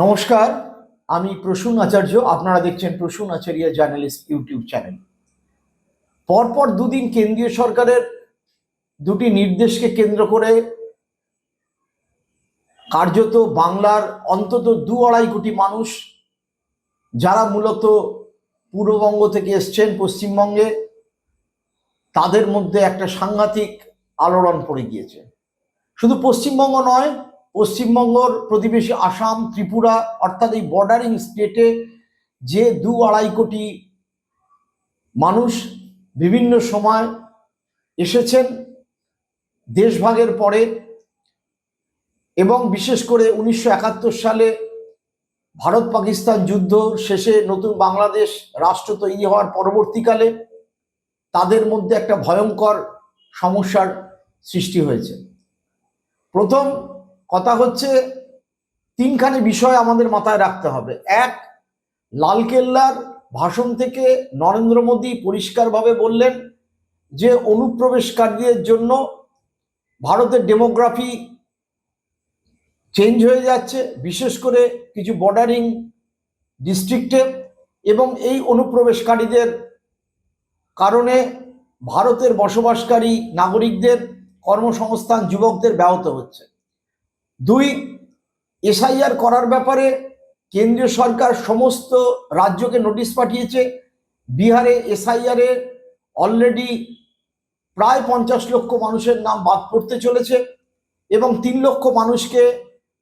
নমস্কার, আমি প্রসূন আচার্য। আপনারা দেখছেন প্রসূন আচার্য জার্নালিস্ট ইউটিউব চ্যানেল। পরপর দুদিন কেন্দ্রীয় সরকারের দুটি নির্দেশকে কেন্দ্র করে কার্যত বাংলার অন্তত 2-2.5 কোটি মানুষ, যারা মূলত পূর্ববঙ্গ থেকে এসছেন পশ্চিমবঙ্গে, তাদের মধ্যে একটা সাংঘাতিক আলোড়ন পড়ে গিয়েছে। শুধু পশ্চিমবঙ্গ নয়, পশ্চিমবঙ্গর প্রতিবেশী আসাম, ত্রিপুরা, অর্থাৎ এই বর্ডারিং স্টেটে যে 2-2.5 কোটি মানুষ বিভিন্ন সময় এসেছেন দেশভাগের পরে, এবং বিশেষ করে 1971 সালে ভারত পাকিস্তান যুদ্ধ শেষে নতুন বাংলাদেশ রাষ্ট্র তৈরি হওয়ার পরবর্তীকালে তাদের মধ্যে একটা ভয়ঙ্কর সমস্যার সৃষ্টি হয়েছে। প্রথম কথা হচ্ছে, তিনখানি বিষয় আমাদের মাথায় রাখতে হবে। এক, লালকেল্লার ভাষণ থেকে নরেন্দ্র মোদী পরিষ্কারভাবে বললেন যে অনুপ্রবেশকারীদের জন্য ভারতের ডেমোগ্রাফি চেঞ্জ হয়ে যাচ্ছে, বিশেষ করে কিছু বর্ডারিং ডিস্ট্রিক্টে, এবং এই অনুপ্রবেশকারীদের কারণে ভারতের বসবাসকারী নাগরিকদের কর্মসংস্থান, যুবকদের ব্যাহত হচ্ছে। দুই, এসআইআর করার ব্যাপারে কেন্দ্রীয় সরকার সমস্ত রাজ্যকে নোটিশ পাঠিয়েছে। বিহারে এসআইআর এ অলরেডি প্রায় 50 লক্ষ মানুষের নাম বাদ পড়তে চলেছে, এবং 3 লক্ষ মানুষকে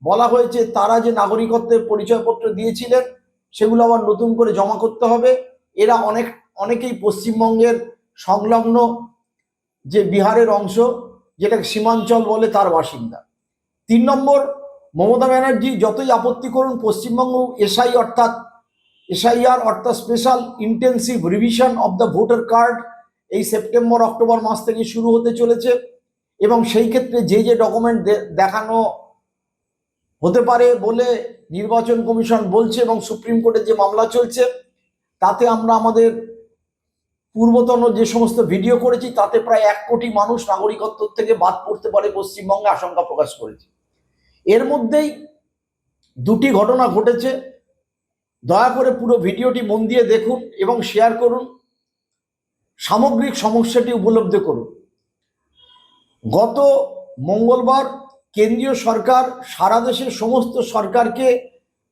বলা হয়েছে তারা যে নাগরিকত্বের পরিচয়পত্র দিয়েছিলেন সেগুলো আবার নতুন করে জমা করতে হবে। এরা অনেকেই পশ্চিমবঙ্গের সংলগ্ন যে বিহারের অংশ, যেটাকে সীমাঞ্চল বলে, তার বাসিন্দা। 3 নম্বর, মমতা ব্যানার্জি যতই আপত্তি করুন, পশ্চিমবঙ্গ এসআইআর অর্থাৎ special intensive revision of the voter card এই সেপ্টেম্বর অক্টোবর মাস থেকে শুরু হতে চলেছে, এবং সেই ক্ষেত্রে যে যে ডকুমেন্ট দেখানো হতে পারে বলে নির্বাচন কমিশন বলছে, এবং সুপ্রিম কোর্টে যে মামলা চলছে, তাতে আমরা আমাদের পূর্বতন যে সমস্ত ভিডিও করেছি তাতে প্রায় 1 কোটি মানুষ নাগরিকত্ব থেকে বাদ পড়তে পারে পশ্চিমবঙ্গে আশঙ্কা প্রকাশ করেছে। এর মধ্যেই দুটি ঘটনা ঘটেছে। দয়া করে পুরো ভিডিওটি মন দিয়ে দেখুন এবং শেয়ার করুন, সামগ্রিক সমস্যাটি উপলব্ধি করুন। গত মঙ্গলবার কেন্দ্রীয় সরকার সারা দেশের সমস্ত সরকারকে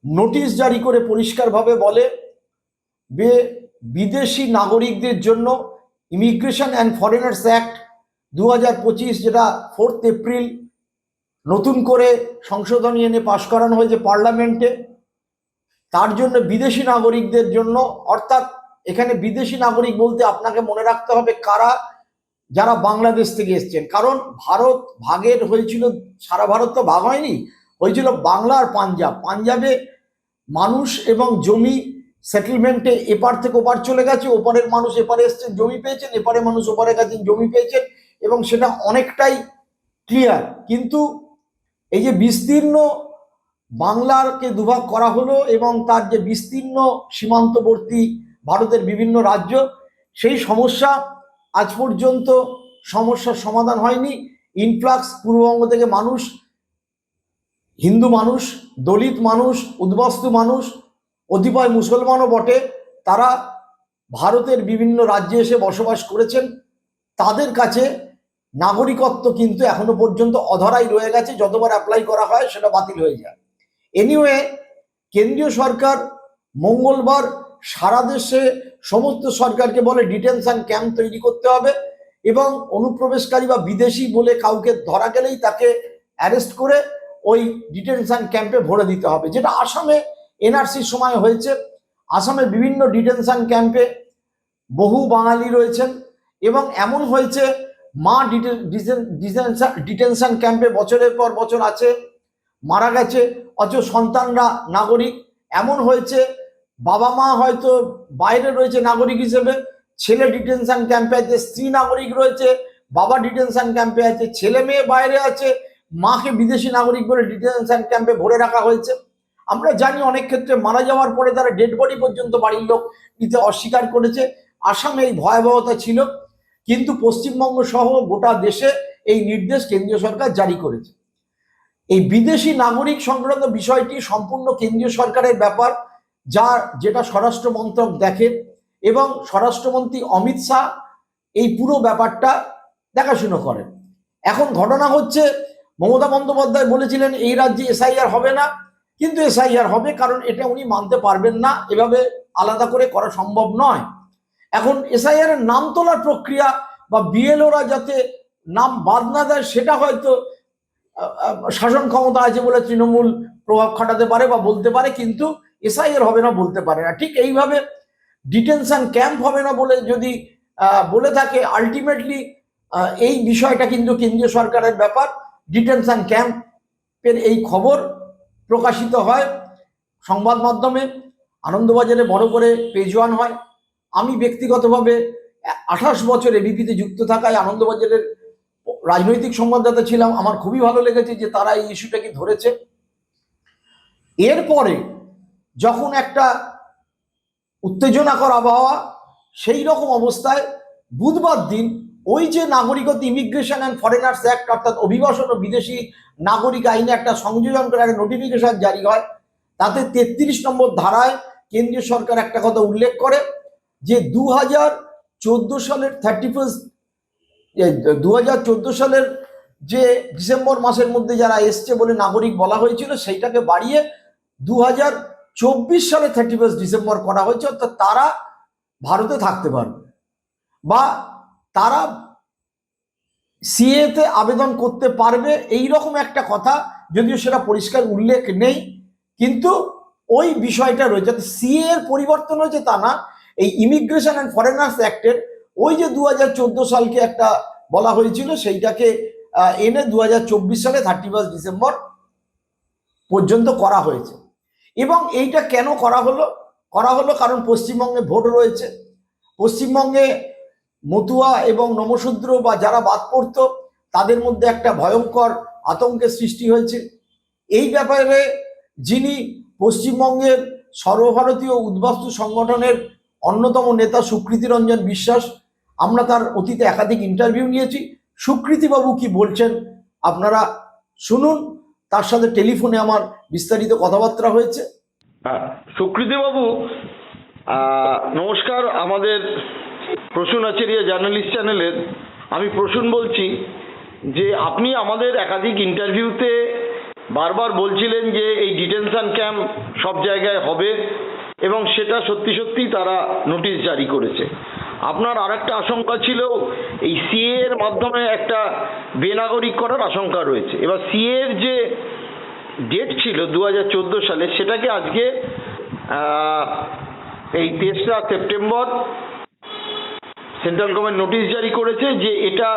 নোটিশ জারি করে পরিষ্কারভাবে বলে যে বিদেশি নাগরিকদের জন্য ইমিগ্রেশন অ্যান্ড ফরেনার্স অ্যাক্ট 2025, যেটা 4 এপ্রিল নতুন করে সংশোধনী এনে পাশ করানো হয়েছে পার্লামেন্টে, তার জন্য বিদেশি নাগরিকদের জন্য, অর্থাৎ এখানে বিদেশি নাগরিক বলতে আপনাকে মনে রাখতে হবে কারা, যারা বাংলাদেশ থেকে এসছেন। কারণ ভারত ভাগের হয়েছিল, সারা ভারত তো ভাগ হয়নি, হয়েছিল বাংলা আর পাঞ্জাব। পাঞ্জাবে মানুষ এবং জমি সেটেলমেন্টে এপার থেকে ওপার চলে গেছে, ওপারের মানুষ এপারে এসছেন, জমি পেয়েছেন, এপারে মানুষ ওপারে গেছেন, জমি পেয়েছেন, এবং সেটা অনেকটাই ক্লিয়ার। কিন্তু এই যে বিস্তীর্ণ বাংলাকে দুভাগ করা হলো এবং তার যে বিস্তীর্ণ সীমান্তবর্তী ভারতের বিভিন্ন রাজ্য, সেই সমস্যা আজ পর্যন্ত সমস্যার সমাধান হয়নি। ইনফ্লাক্স পূর্ববঙ্গ থেকে মানুষ, হিন্দু মানুষ, দলিত মানুষ, উদ্বাস্তু মানুষ, কতিপয় মুসলমানও বটে, তারা ভারতের বিভিন্ন রাজ্যে এসে বসবাস করেছেন। তাদের কাছে নাগরিকত্ব কিন্তু এখনো পর্যন্ত অধরাই রয়ে গেছে, যতবার অ্যাপ্লাই করা হয় সেটা বাতিল হয়ে যায়। এনিওয়ে, কেন্দ্রীয় সরকার মঙ্গলবার সারা দেশে সমস্ত সরকারকে বলে ডিটেনশন ক্যাম্প তৈরি করতে হবে, এবং অনুপ্রবেশকারী বা বিদেশি বলে কাউকে ধরা গেলেই তাকে অ্যারেস্ট করে ওই ডিটেনশন ক্যাম্পে ভরে দিতে হবে, যেটা আসামে এনআরসির সময় হয়েছে। আসামে বিভিন্ন ডিটেনশন ক্যাম্পে বহু বাঙালি রয়েছেন, এবং এমন হয়েছে মা ডিটেনশন ক্যাম্পে বছরের পর বছর আছে, মারা গেছে, অথচ সন্তানরা নাগরিক। এমন হয়েছে বাবা মা হয়তো বাইরে রয়েছে নাগরিক হিসেবে, ছেলে ডিটেনশন ক্যাম্পে আছে, স্ত্রী নাগরিক রয়েছে, বাবা ডিটেনশন ক্যাম্পে আছে, ছেলে মেয়ে বাইরে আছে, মাকে বিদেশি নাগরিক বলে ডিটেনশন ক্যাম্পে ভরে রাখা হয়েছে। আমরা জানি অনেক ক্ষেত্রে মারা যাওয়ার পরে তারা ডেড বডি পর্যন্ত বাড়ির লোক নিতে অস্বীকার করেছে। আসামে এই ভয়াবহতা ছিল, কিন্তু পশ্চিমবঙ্গ সহ গোটা দেশে এই নির্দেশ কেন্দ্রীয় সরকার জারি করেছে। এই বিদেশি নাগরিক সংক্রান্ত বিষয়টি সম্পূর্ণ কেন্দ্রীয় সরকারের ব্যাপার, যেটা স্বরাষ্ট্র মন্ত্রক দেখে, এবং স্বরাষ্ট্রমন্ত্রী অমিত শাহ এই পুরো ব্যাপারটা দেখাশুনো করেন। এখন ঘটনা হচ্ছে, মমতা বন্দ্যোপাধ্যায় বলেছিলেন এই রাজ্যে এসআইআর হবে না, কিন্তু এসআইআর হবে, কারণ এটা উনি মানতে পারবেন না, এভাবে আলাদা করে করা সম্ভব নয়। এখন এসআইআর এর নাম তোলার প্রক্রিয়া বা বিএলওরা যাতে নাম বাদ না দেয়, সেটা হয়তো শাসন ক্ষমতা আছে বলে তৃণমূল প্রভাব খাটাতে পারে বা বলতে পারে, কিন্তু এসআইআর হবে না বলতে পারে না। ঠিক এইভাবে ডিটেনশন ক্যাম্প হবে না বলে যদি বলে থাকে, আলটিমেটলি এই বিষয়টা কিন্তু কেন্দ্রীয় সরকারের ব্যাপার। ডিটেনশন ক্যাম্পের এই খবর প্রকাশিত হয় সংবাদ মাধ্যমে, আনন্দবাজারে বড় করে পেজ ওয়ান হয়। আমি ব্যক্তিগতভাবে 28 বছর এবিপিতে যুক্ত থাকায় আনন্দবাজারের রাজনৈতিক সংবাদদাতা ছিলাম। আমার খুবই ভালো লেগেছে যে তারা এই ইস্যুটাকে ধরেছে। এরপরে যখন একটা উত্তেজনাকর আবহাওয়া, সেই রকম অবস্থায় বুধবার দিন ওই যে নাগরিকত্ব ইমিগ্রেশন অ্যান্ড ফরেনার্স অ্যাক্ট, অর্থাৎ অভিবাসন ও বিদেশি নাগরিক আইনে একটা সংযোজন করে একটা নোটিফিকেশন জারি হয়। তাতে 33 নম্বর ধারায় কেন্দ্রীয় সরকার একটা কথা উল্লেখ করে যে 2014 সালের 2014 সালের যে ডিসেম্বর মাসের মধ্যে যারা এসছে বলে নাগরিক বলা হয়েছিল, সেইটাকে বাড়িয়ে 2024 সালে 31 ডিসেম্বর করা হয়েছে। অর্থাৎ তারা ভারতে থাকতে পারবে বা তারা সিএতে আবেদন করতে পারবে, এই রকম একটা কথা, যদিও সেটা পরিষ্কার উল্লেখ নেই, কিন্তু ওই বিষয়টা রয়েছে। সিএ এর পরিবর্তন হয়েছে তা না, এই ইমিগ্রেশন অ্যান্ড ফরেনার্স অ্যাক্টের ওই যে 2014 সালকে একটা বলা হয়েছিল, সেইটাকে এনে 2024 সালে 31 ডিসেম্বর পর্যন্ত করা হয়েছে। এবং এইটা কেন করা হলো কারণ পশ্চিমবঙ্গে ভোট রয়েছে। পশ্চিমবঙ্গে মতুয়া এবং নমশূদ্র বা যারা বাদ পড়ত, তাদের মধ্যে একটা ভয়ঙ্কর আতঙ্কের সৃষ্টি হয়েছে। এই ব্যাপারে যিনি পশ্চিমবঙ্গের সর্বভারতীয় উদ্বাস্তু সংগঠনের অন্যতম নেতা সুকৃতি রঞ্জন বিশ্বাস, আমরা তার অতীতে একাধিক ইন্টারভিউ নিয়েছি। সুকৃতিবাবু কি বলছেন আপনারা শুনুন, তার সাথে টেলিফোনে আমার বিস্তারিত কথাবার্তা হয়েছে। সুকৃতিবাবু নমস্কার, আমাদের প্রসূন আচারিয়া জার্নালিস্ট চ্যানেলের আমি প্রসূন বলছি। যে আপনি আমাদের একাধিক ইন্টারভিউতে বারবার বলছিলেন যে এই ডিটেনশন ক্যাম্প সব জায়গায় হবে এবং সেটা সত্যি সত্যি তারা নোটিশ জারি করেছে। আপনার আরেকটা আশঙ্কা ছিল এই সিএ এর মাধ্যমে একটা বেনাগরিক করার আশঙ্কা রয়েছে। এবার সিএ এর যে ডেট ছিল 2014 সালে, সেটাকে আজকে এই 23 সেপ্টেম্বর সেন্ট্রাল গভর্নমেন্ট নোটিশ জারি করেছে যে এটা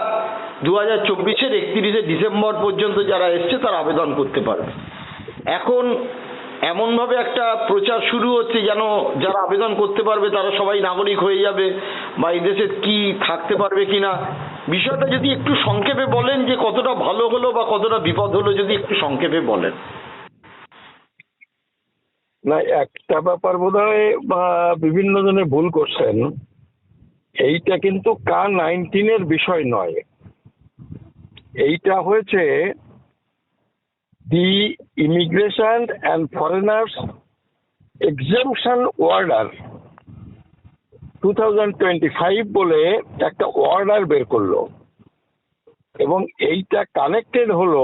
2024-এর 31 ডিসেম্বর পর্যন্ত যারা এসছে তারা আবেদন করতে পারবে। এখন এমনভাবে একটা প্রচার শুরু হচ্ছে যেন যারা আবেদন করতে পারবে তারা সবাই নাগরিক হয়ে যাবে বা এই দেশে কি থাকতে পারবে কিনা। বিষয়টা যদি একটু সংক্ষেপে বলেন যে কতটা ভালো হলো বা কতটা বিপদ হলো, যদি একটু সংক্ষেপে বলেন। না, একটা ব্যাপার বোধহয় বিভিন্ন জনে ভুল করছেন। এইটা কিন্তু K-19 এর বিষয় নয়, এইটা হয়েছে the immigration and foreigners exemption order 2025 বলে একটা অর্ডার বের করলো, এবং এইটা কানেক্টেড হলো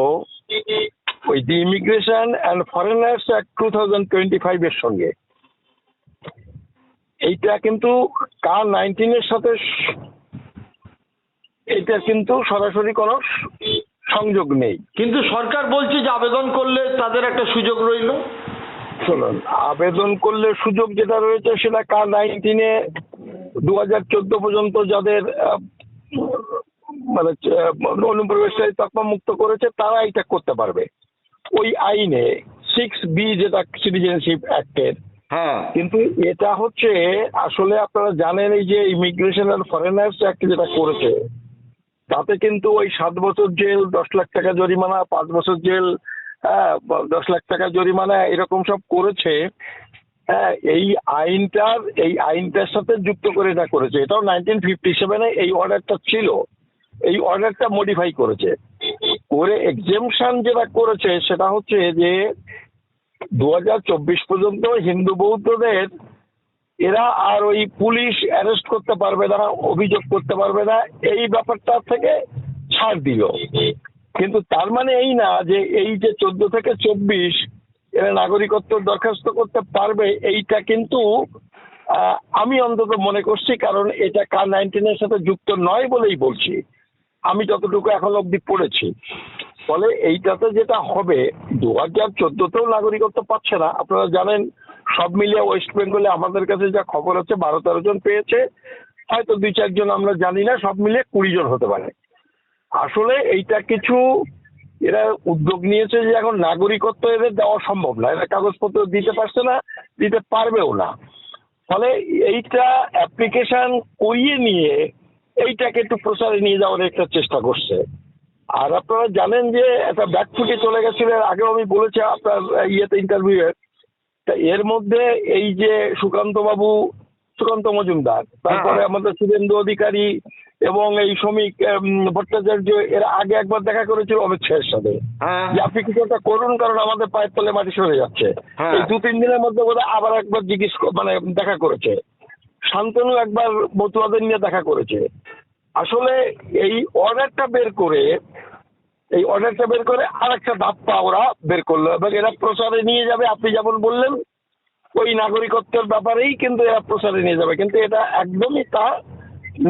ওই the immigration and foreigners act 2025 এর সঙ্গে। এইটা কিন্তু K-19 এর সাথে এটা কিন্তু সরাসরি কোনো সংযোগ নেই। কিন্তু সরকার বলছে যে আবেদন করলে তাদের একটা সুযোগ রইল। শুনুন, আবেদন করলে সুযোগ যেটা রয়েছে সেটা K-19 এ 2014 পর্যন্ত যাদের মানে অনুপ্রবেশকারী তকমা মুক্ত করেছে তারা এটা করতে পারবে ওই আইনে 6B, যেটা সিটিজেনশিপ অ্যাক্টের। হ্যাঁ, কিন্তু এটা হচ্ছে আসলে আপনারা জানেন এই যে ইমিগ্রেশন অ্যান্ড ফরেনার্স অ্যাক্ট যেটা করেছে, তাতে কিন্তু ওই 7 বছর জেল, 10 লাখ টাকা জরিমানা, 5 বছর জেল, 10 লাখ টাকা জরিমানা, এরকম সব করেছে। হ্যাঁ, এই আইনটার সাথে যুক্ত করে এটা করেছে। এটাও 1957-এ এই অর্ডারটা ছিল, এই অর্ডারটা মডিফাই করেছে। করে এক্সেমশন যেটা করেছে সেটা হচ্ছে যে 2024 পর্যন্ত হিন্দু বৌদ্ধদের এরা আর ওই পুলিশ অ্যারেস্ট করতে পারবে না, অভিযোগ করতে পারবে না, এই ব্যাপারটা থেকে ছাড় দিল। কিন্তু তার মানে এই না যে এই যে 14 থেকে 24 এরা নাগরিকত্ব দরখাস্ত করতে পারবে, এইটা কিন্তু আমি অন্তত মনে করছি, কারণ এটা কার-19 এর সাথে যুক্ত নয় বলেই বলছি, আমি যতটুকু এখন অব্দি পড়েছি। ফলে এইটাতে যেটা হবে, 2014তেও নাগরিকত্ব পাচ্ছে না, আপনারা জানেন। সব মিলিয়ে ওয়েস্ট বেঙ্গলে আমাদের কাছে যা খবর আছে 12-13 জন পেয়েছে, হয়তো 2-4 জন আমরা জানি না, সব মিলিয়ে 20 জন হতে পারে। আসলে এইটা কিছু এরা উদ্যোগ নিয়েছে যে এখন নাগরিকত্ব এদের দেওয়া সম্ভব না, এরা কাগজপত্র দিতে পারছে না, দিতে পারবেও না। ফলে এইটা অ্যাপ্লিকেশন করিয়ে নিয়ে এইটাকে একটু প্রচারে নিয়ে যাওয়ার একটা চেষ্টা করছে। আর আপনারা জানেন যে একটা ব্যাকফুটে চলে গেছিল, আগেও আমি বলেছি আপনার ইন্টারভিউয়ে। তা এর মধ্যে এই যে সুকান্ত মজুমদার, তারপরে আমাদের শুভেন্দু অধিকারী এবং এই শ্রমিক ভট্টাচার্য, এর আগে একবার দেখা করেছিল অমিত শাহের সাথে যে আপনি কিছু একটা করুন, কারণ আমাদের পায়ের তলে মাটি সরে যাচ্ছে। এই 2-3 দিনের মধ্যে বোধহয় আবার একবার দেখা করেছে। শান্তনু একবার মতুয়াদের নিয়ে দেখা করেছে। আসলে এই অর্ডারটা বের করে আরেকটা ধাপ্পা ওরা বের করলো, এবং এরা প্রচারে নিয়ে যাবে। আপনি যেমন বললেন ওই নাগরিকত্বের ব্যাপারেই কিন্তু এরা প্রচারে নিয়ে যাবে, কিন্তু এটা একদমই তা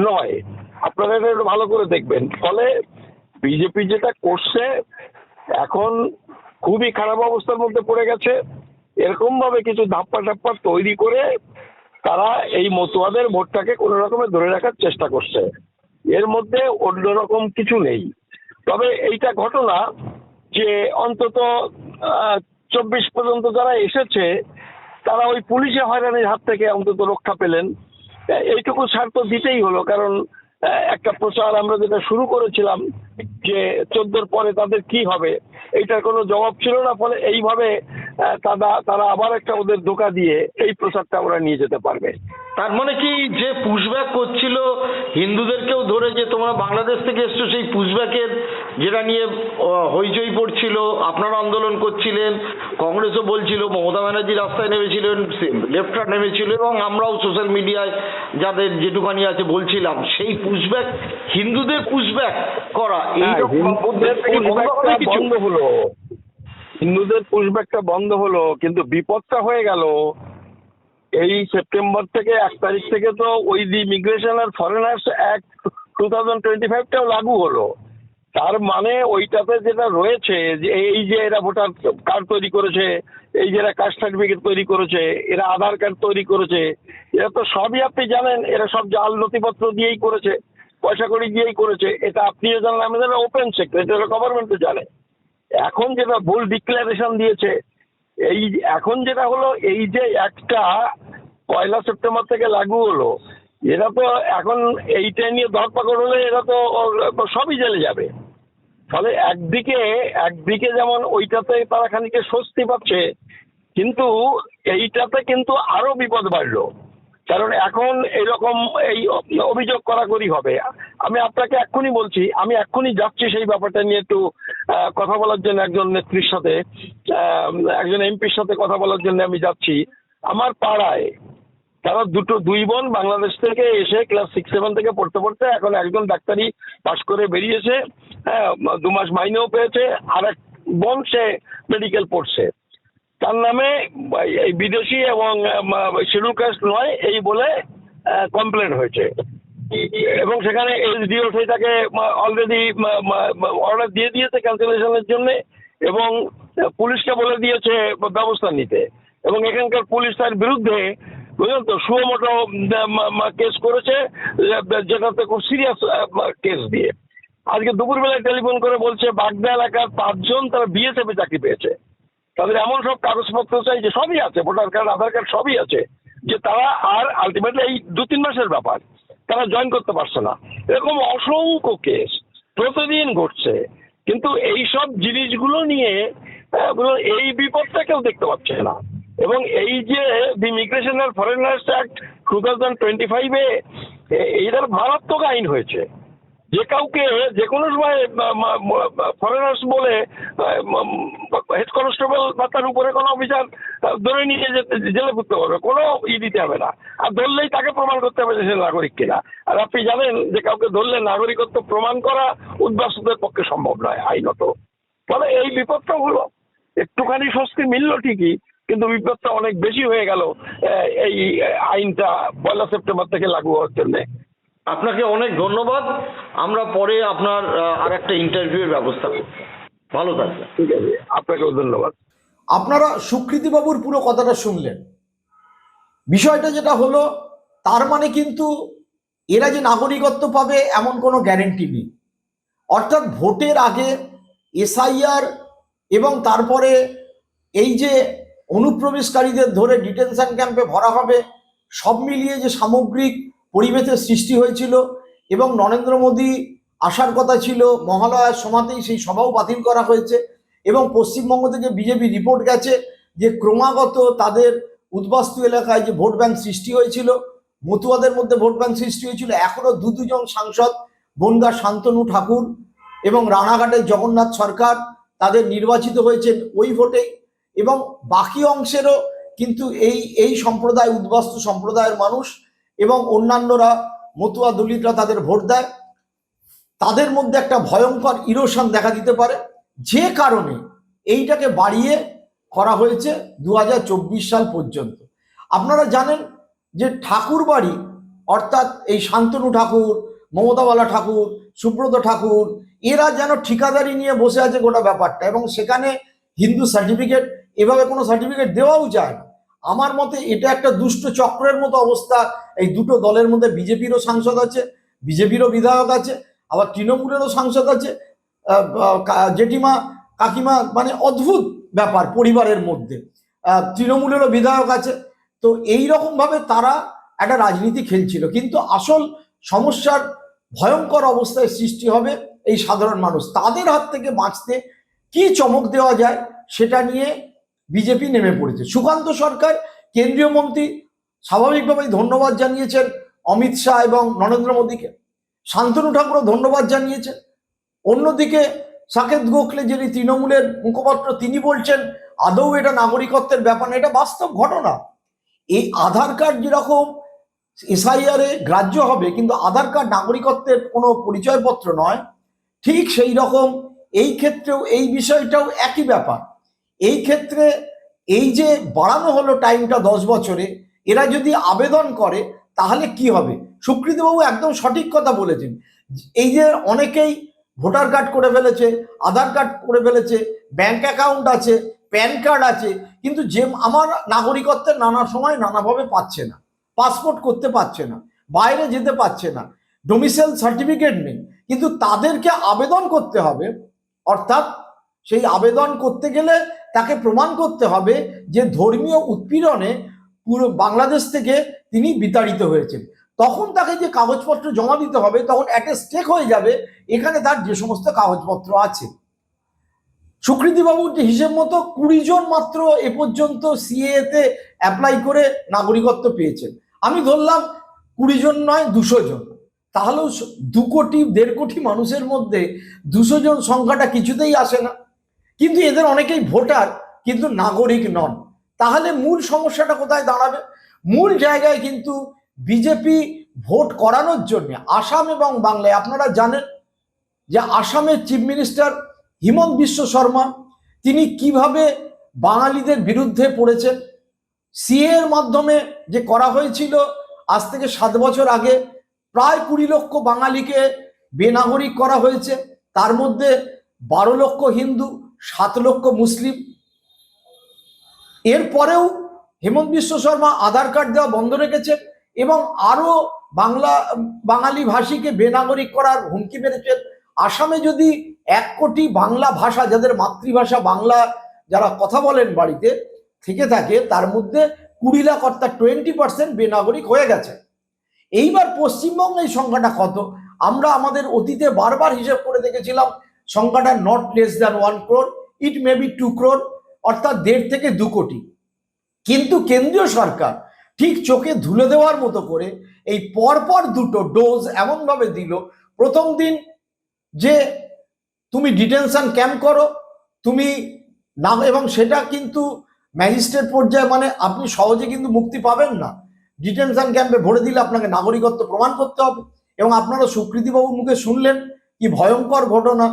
নয়। আপনারা এটা একটু ভালো করে দেখবেন। ফলে বিজেপি যেটা করছে এখন খুবই খারাপ অবস্থার মধ্যে পড়ে গেছে। এরকম ভাবে কিছু ধাপ্পা তৈরি করে তারা এই মতুয়াদের ভোটটাকে কোনো রকমে ধরে রাখার চেষ্টা করছে। এর মধ্যে অন্যরকম কিছু নেই। তবে এইটা ঘটনা যে অন্তত 24 পর্যন্ত যারা এসেছে তারা ওই পুলিশে হয়রানির হাত থেকে অন্তত রক্ষা পেলেন। এইটুকু ছাড় তো দিতেই হলো, কারণ একটা প্রচার আমরা যেটা শুরু করেছিলাম যে 14 পরে তাদের কি হবে, এইটার কোনো জবাব ছিল না। ফলে এইভাবে তারা আবার একটা ওদের ধোঁকা দিয়ে এই প্রচারটা ওরা নিয়ে যেতে পারবে। তার মানে কি যে পুশব্যাক করছিল হিন্দুদেরকেও ধরে, যে তোমরা বাংলাদেশ থেকে এসছো, সেই পুশব্যাকের যেটা নিয়ে হইচই পড়ছিল, আপনারা আন্দোলন করছিলেন, কংগ্রেসও বলছিল, মমতা ব্যানার্জি রাস্তায় নেমেছিলেন, লেফটরা নেমেছিল, এবং আমরাও সোশ্যাল মিডিয়ায় যাদের যেটুকানি আছে বলছিলাম, সেই পুশব্যাক, হিন্দুদের পুশব্যাক করা, হিন্দুদের পুশব্যাকটা বন্ধ হলো, কিন্তু বিপদটা হয়ে গেল এই সেপ্টেম্বর থেকে 1 তারিখ থেকে তো ওই দি ইমিগ্রেশন আর ফরেনার্স অ্যাক্ট 2025টাও লাগু হলো। তার মানে ওইটাতে যেটা রয়েছে যে এই যে এরা ভোটার কার্ড তৈরি করেছে, এই যে এরা কাস্ট সার্টিফিকেট তৈরি করেছে, এরা আধার কার্ড তৈরি করেছে, এরা তো সবই আপনি জানেন, এরা সব জাল নথিপত্র দিয়েই করেছে, পয়সা কড়ি দিয়েই করেছে। এটা আপনিও জানেন, আমি জানি, ওপেন সেক্রেট, এটা গভর্নমেন্টও জানে। এখন যেটা ভুল ডিক্লারেশন দিয়েছে, এই এখন যেটা হলো, এই যে একটা 1 সেপ্টেম্বর থেকে লাগু হলো, এরা তো এখন এইটা নিয়ে ধরপাকড় হলে এরা তো সবই জেলে যাবে। ফলে একদিকে যেমন ওইটাতে তারা খানিকে স্বস্তি পাচ্ছে, কিন্তু এইটাতে কিন্তু আরো বিপদ বাড়লো। কারণ এখন এরকম এই অভিযোগ করাকরি হবে। আমি আপনাকে এক্ষুনি বলছি, আমি এক্ষুনি যাচ্ছি সেই ব্যাপারটা নিয়ে একটু কথা বলার জন্য, একজন নেত্রীর সাথে, একজন এমপির সাথে কথা বলার জন্য আমি যাচ্ছি। আমার পাড়ায় তারা দুই বোন বাংলাদেশ থেকে এসে ক্লাস 6-7 থেকে পড়তে এখন একজন ডাক্তারি পাশ করে বেরিয়েছে, 2 মাস মাইনেও পেয়েছে, আর এক বোন সে মেডিকেল পড়ছে। তার নামে এই বিদেশি এবং শিডিউল কাস্ট নয় এই বলে কমপ্লেন হয়েছে, এবং সেখানে এসডিও সেটাকে অলরেডি অর্ডার দিয়ে দিয়েছে ক্যান্সেলেশনের জন্য, এবং পুলিশকে বলে দিয়েছে ব্যবস্থা নিতে। এবং এখানকার পুলিশ তার বিরুদ্ধে বুঝলেন তো সুমোটো কেস করেছে, যেটাতে খুব সিরিয়াস কেস দিয়ে। আজকে দুপুরবেলায় টেলিফোন করে বলছে বাগদা এলাকার 5 জন তারা বিএসএফে চাকরি পেয়েছে, তাদের এমন সব কাগজপত্র চাই যে সবই আছে, ভোটার কার্ড, আধার কার্ড সবই আছে, যে তারা আর আলটিমেটলি এই 2-3 মাসের ব্যাপার, তারা জয়েন করতে পারছে না। এরকম অসংখ্য কেস প্রতিদিন ঘটছে, কিন্তু এই সব জিনিসগুলো নিয়ে এই বিপদটা কেউ দেখতে পাচ্ছে না। এবং এই যে দি ইমিগ্রেশন আর ফরেনার্স অ্যাক্ট 2025-এ এইটার মারাত্মক আইন হয়েছে, যে কাউকে যে কোনো সময় ফরেনার্স বলে হেড কনস্টেবল বা তার উপরে কোনো অফিসার ধরে নিয়ে যেতে জেলে পুরতে পারবে, কোনো দিতে হবে না। আর ধরলেই তাকে প্রমাণ করতে হবে যে সে নাগরিক কিনা। আর আপনি জানেন যে কাউকে ধরলে নাগরিকত্ব প্রমাণ করা উদ্বাস্তুদের পক্ষে সম্ভব নয় আইনত। ফলে এই বিপদটা হলো, একটুখানি স্বস্তি মিলল ঠিকই, কিন্তু বিপদটা অনেক বেশি হয়ে গেল এই আইনটা 1 সেপ্টেম্বর থেকে লাগু হওয়ার জন্য। আপনাকে অনেক ধন্যবাদ। আমরা পরে আপনার আর একটা ইন্টারভিউয়ের ব্যবস্থা করব। ভালো থাকবেন। ঠিক আছে, আপনাকেও ধন্যবাদ। আপনারা সুকৃতিবাবুর পুরো কথাটা শুনলেন। বিষয়টা যেটা হলো, তার মানে কিন্তু এরা যে নাগরিকত্ব পাবে এমন কোনো গ্যারেন্টি নেই। অর্থাৎ ভোটের আগে এসআইআর এবং তারপরে এই যে অনুপ্রবেশকারীদের ধরে ডিটেনশন ক্যাম্পে ভরা হবে, সব মিলিয়ে যে সামগ্রিক পরিবেশের সৃষ্টি হয়েছিল এবং নরেন্দ্র মোদী আসার কথা ছিল মহালয়ার সময়তেই, সেই সভাও বাতিল করা হয়েছে। এবং পশ্চিমবঙ্গ থেকে বিজেপি রিপোর্ট গেছে যে ক্রমাগত তাদের উদ্বাস্তু এলাকায় যে ভোট ব্যাংক সৃষ্টি হয়েছিল, মতুয়াদের মধ্যে ভোট ব্যাংক সৃষ্টি হয়েছিল। এখনো দুজন সাংসদ, বনগাঁ শান্তনু ঠাকুর এবং রানাঘাটের জগন্নাথ সরকার, তাদের নির্বাচিত হয়েছেন ওই ভোটেই। এবং বাকি অংশেরও কিন্তু এই সম্প্রদায়, উদ্বাস্তু সম্প্রদায়ের মানুষ এবং অন্যান্যরা, মতুয়া দলিতরা তাদের ভোট দেয়। তাদের মধ্যে একটা ভয়ঙ্কর ইরোশন দেখা দিতে পারে, যে কারণে এইটাকে বাড়িয়ে করা হয়েছে 2024 সাল পর্যন্ত। আপনারা জানেন যে ঠাকুর বাড়ি, অর্থাৎ এই শান্তনু ঠাকুর, মমতাবালা ঠাকুর, সুব্রত ঠাকুর, এরা যেন ঠিকাদারি নিয়ে বসে আছে গোটা ব্যাপারটা। এবং সেখানে হিন্দু সার্টিফিকেট, এভাবে কোনো সার্টিফিকেট দেওয়াও যায় না। আমার মতে এটা একটা দুষ্ট চক্রের মতো অবস্থা। এই দুটো দলের মধ্যে বিজেপিরও সাংসদ আছে, বিজেপিরও বিধায়ক আছে, আবার তৃণমূলেরও সাংসদ আছে, জেঠিমা কাকিমা, মানে অদ্ভুত ব্যাপার পরিবারের মধ্যে। তৃণমূলেরও বিধায়ক আছে। তো এই রকম ভাবে তারা একটা রাজনীতি খেলছিল। কিন্তু আসল সমস্যার ভয়ঙ্কর অবস্থায় সৃষ্টি হবে এই সাধারণ মানুষ। তাদের হাত থেকে বাঁচতে কি চমক দেওয়া যায় সেটা নিয়ে বিজেপি নেমে পড়েছে। সুকান্ত সরকার, কেন্দ্রীয় মন্ত্রী, স্বাভাবিকভাবেই ধন্যবাদ জানিয়েছেন অমিত শাহ এবং নরেন্দ্র মোদীকে। শান্তনু ঠাকুরও ধন্যবাদ জানিয়েছেন। অন্যদিকে সাকেত গোখলে, যিনি তৃণমূলের মুখপাত্র, তিনি বলছেন আদৌ এটা নাগরিকত্বের ব্যাপার না, এটা বাস্তব ঘটনা। এই আধার কার্ড যেরকম এসআইআরে গ্রাহ্য হবে, কিন্তু আধার কার্ড নাগরিকত্বের কোনো পরিচয়পত্র নয়, ঠিক সেই রকম এই ক্ষেত্রেও এই বিষয়টাও একই ব্যাপার। এই ক্ষেত্রে এই যে বাড়ানো হলো টাইমটা 10 বছরে, এরা যদি আবেদন করে তাহলে কি হবে? সুকৃতিবাবু একদম সঠিক কথা বলেছেন। এই যে অনেকেই ভোটার কার্ড করে ফেলেছে, আধার কার্ড করে ফেলেছে, ব্যাংক অ্যাকাউন্ট আছে, প্যান কার্ড আছে, কিন্তু যে আমার নাগরিকত্বের নানা সময় নানাভাবে পাচ্ছে না, পাসপোর্ট করতে পারছে না, বাইরে যেতে পারছে না, ডোমিসাইল সার্টিফিকেট নেই, কিন্তু তাদেরকে আবেদন করতে হবে। অর্থাৎ সেই আবেদন করতে গেলে তাকে প্রমাণ করতে হবে যে ধর্মীয় উৎপীড়নে পুরো বাংলাদেশ থেকে তিনি বিতাড়িত হয়েছেন। তখন তাকে যে কাগজপত্র জমা দিতে হবে, তখন একটা স্টেক হয়ে যাবে এখানে তার যে সমস্ত কাগজপত্র আছে। সুকৃতিবাবুর যে হিসেব মতো 20 জন মাত্র এ পর্যন্ত সিএতে অ্যাপ্লাই করে নাগরিকত্ব পেয়েছেন। আমি ধরলাম 20 জন নয়, 200 জন। তাহলেও 2 কোটি 1.5 কোটি মানুষের মধ্যে 200 জন সংখ্যাটা কিছুতেই আসে না। কিন্তু এদের অনেকেই ভোটার, কিন্তু নাগরিক নন। তাহলে মূল সমস্যাটা কোথায় দাঁড়াবে? মূল জায়গায় কিন্তু বিজেপি ভোট করানোর জন্য আসাম এবং বাংলায়, আপনারা জানেন যে আসামের চিফ মিনিস্টার হিমন্ত বিশ্ব শর্মা, তিনি কিভাবে বাঙালিদের বিরুদ্ধে পড়েছেন। সিএ এর মাধ্যমে যে করা হয়েছিল আজ থেকে 7 বছর আগে, প্রায় 20 লক্ষ বাঙালিকে বেনাগরিক করা হয়েছে। তার মধ্যে 12 লক্ষ হিন্দু, 7 লক্ষ মুসলিম। এরপরেও হেমন্ত বিশ্ব শর্মা আধার কার্ড দেওয়া বন্ধ রেখেছেন এবং আরো বাঙালি ভাষীকে বেনাগরিক করার হুমকি মেরেছেন। আসামে যদি 1 কোটি বাংলা ভাষা, যাদের মাতৃভাষা বাংলা, যারা কথা বলেন বাড়িতে থেকে থাকে, তার মধ্যে 20 লাখ অর্থাৎ 20% বেনাগরিক হয়ে গেছে। এইবার পশ্চিমবঙ্গে এই সংখ্যাটা কত? আমরা আমাদের অতীতে বারবার হিসেব করে দেখেছিলাম সংখ্যাটা not less than 1 crore, it may be 2 crore, অর্থাৎ 1.5 থেকে 2 কোটি। কিন্তু কেন্দ্রীয় সরকার ঠিক চোখে ধুলে দেওয়ার মতো করে এই পরপর 2টো ডোজ এমনভাবে দিল, প্রথম দিন যে তুমি ডিটেনশন ক্যাম্প করো, তুমি নাম, এবং সেটা কিন্তু ম্যাজিস্ট্রেট পর্যায়ে, মানে আপনি সহজে কিন্তু মুক্তি পাবেন না। ডিটেনশন ক্যাম্পে ভরে দিলে আপনাকে নাগরিকত্ব প্রমাণ করতে হবে। এবং আপনারা সুকৃতিবাবুর মুখে শুনলেন কি ভয়ঙ্কর ঘটনা,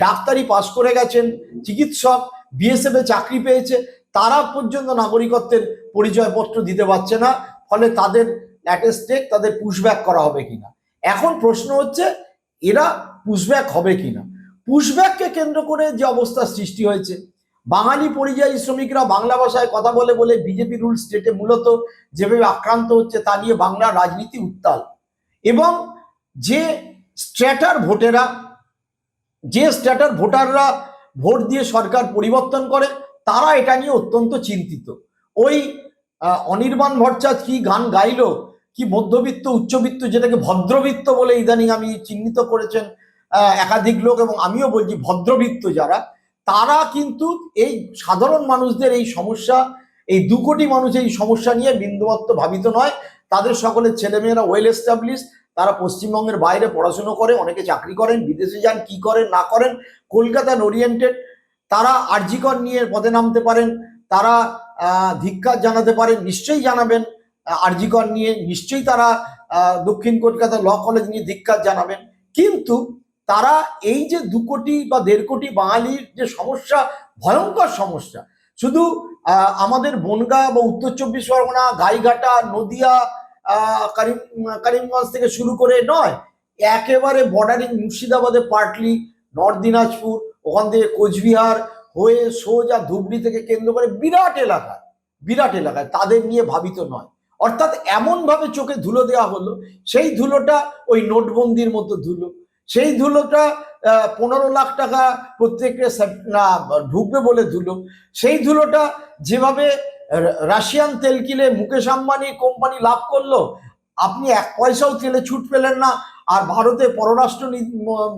ডাক্তারি পাশ করে গেছেন, চিকিৎসক, বিএসএফ এ চাকরি পেয়েছে, তারা পর্যন্ত নাগরিকত্বের পরিচয়পত্র দিতে পারছে না। ফলে তাদের অ্যাটেস্টেড, তাদের পুশব্যাক করা হবে কিনা। এখন প্রশ্ন হচ্ছে এরা পুশব্যাক হবে কিনা। পুশব্যাককে কেন্দ্র করে যে অবস্থা সৃষ্টি হয়েছে, বাঙালি পরিযায়ী শ্রমিকরা বাংলা ভাষায় কথা বলে বলে বিজেপি রুল স্টেটে মূলত যেভাবে আক্রান্ত হচ্ছে তা নিয়ে বাংলার রাজনীতি উত্তাল। এবং যে স্ট্র্যাটার ভোটাররা ভোট দিয়ে সরকার পরিবর্তন করে, তারা এটা নিয়ে অত্যন্ত চিন্তিত। ওই অনির্বাণ ভট্টাচার্য কি গান গাইলো, কি মধ্যবিত্ত উচ্চবিত্ত, যেটাকে ভদ্রবিত্ত বলে ইদানিং আমি চিহ্নিত করেছেন একাধিক লোক, এবং আমিও বলছি ভদ্রবিত্ত যারা, তারা কিন্তু এই সাধারণ মানুষদের এই সমস্যা, এই 2 কোটি মানুষ এই সমস্যা নিয়ে বিন্দুমাত্র ভাবিত নয়। তাদের সকলের ছেলেমেয়েরা ওয়েল এস্টাবলিশ, তারা পশ্চিমবঙ্গের বাইরে পড়াশুনো করে, অনেকে চাকরি করেন, বিদেশে যান, কি করেন না করেন, কলকাতার ওরিয়েন্টেড, তারা আরজিকর নিয়ে পদে নামতে পারেন, তারা ধিক্কার জানাতে পারেন, নিশ্চয়ই জানাবেন। আরজিকর নিয়ে নিশ্চয়ই তারা দক্ষিণ কলকাতা ল কলেজ নিয়ে ধিক্কার জানাবেন। কিন্তু তারা এই যে 2 কোটি বা 1.5 কোটি বাঙালির যে সমস্যা, ভয়ঙ্কর সমস্যা, শুধু আমাদের বনগাঁ বা উত্তর 24 পরগনা, গাইঘাটা, নদিয়া, করিমগঞ্জ থেকে শুরু করে নয়, একেবারে বর্ডারিং মুর্শিদাবাদে পার্টলি, নর্থ দিনাজপুর, ওখান থেকে কোচবিহার হয়ে সোজা ধুবড়ি থেকে কেন্দ্র করে বিরাট এলাকায় তাদের নিয়ে ভাবিত নয়। অর্থাৎ এমন ভাবে চোখে ধুলো দেওয়া হলো, সেই ধুলোটা ওই নোটবন্দির মতো ধুলো, সেই ধুলোটা 15 লাখ টাকা প্রত্যেককে ঢুকবে বলে ধুলো, সেই ধুলোটা যেভাবে রাশিয়ান তেল কিনে মুকেশ আম্বানি কোম্পানি লাভ করলো, আপনি 1 পয়সাও তেলে ছুট পেলেন না। আর ভারতের পররাষ্ট্র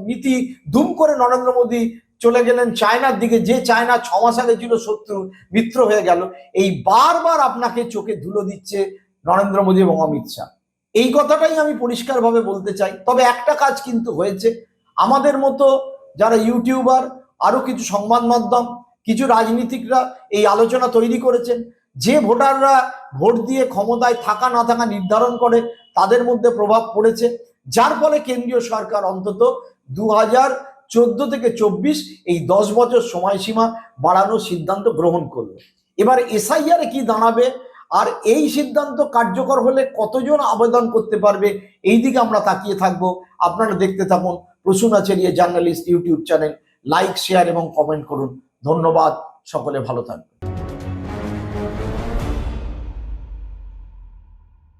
নীতি দুম করে নরেন্দ্র মোদী চলে গেলেন চায়নার দিকে, যে চায়না 6 মাস আগে ছিল শত্রু, মিত্র হয়ে গেল। এই বারবার আপনাকে চোখে ধুলো দিচ্ছে নরেন্দ্র মোদী এবং অমিত শাহ। এই কথাটাই আমি পরিষ্কারভাবে বলতে চাই। তবে একটা কাজ কিন্তু হয়েছে, আমাদের মতো যারা ইউটিউবার, আরো কিছু সংবাদ মাধ্যম, কিছু রাজনীতিকরা এই আলোচনা তৈরি করেছেন, যে ভোটাররা ভোট দিয়ে ক্ষমতায় থাকা না থাকা নির্ধারণ করে, তাদের মধ্যে প্রভাব পড়েছে, যার ফলে কেন্দ্রীয় সরকার অন্তত 2014 থেকে 24 এই 10 বছর সময়সীমা বাড়ানোর সিদ্ধান্ত গ্রহণ করলো। এবার এসআইআর কি দাঁড়াবে, আর এই সিদ্ধান্ত কার্যকর হলে কতজন আবেদন করতে পারবে, এই দিকে আমরা তাকিয়ে থাকবো। আপনারা দেখতে থাকুন Prasun Acharia journalist YouTube channel. Like, share এবং কমেন্ট করুন। ধন্যবাদ, সকলে ভালো থাকবেন।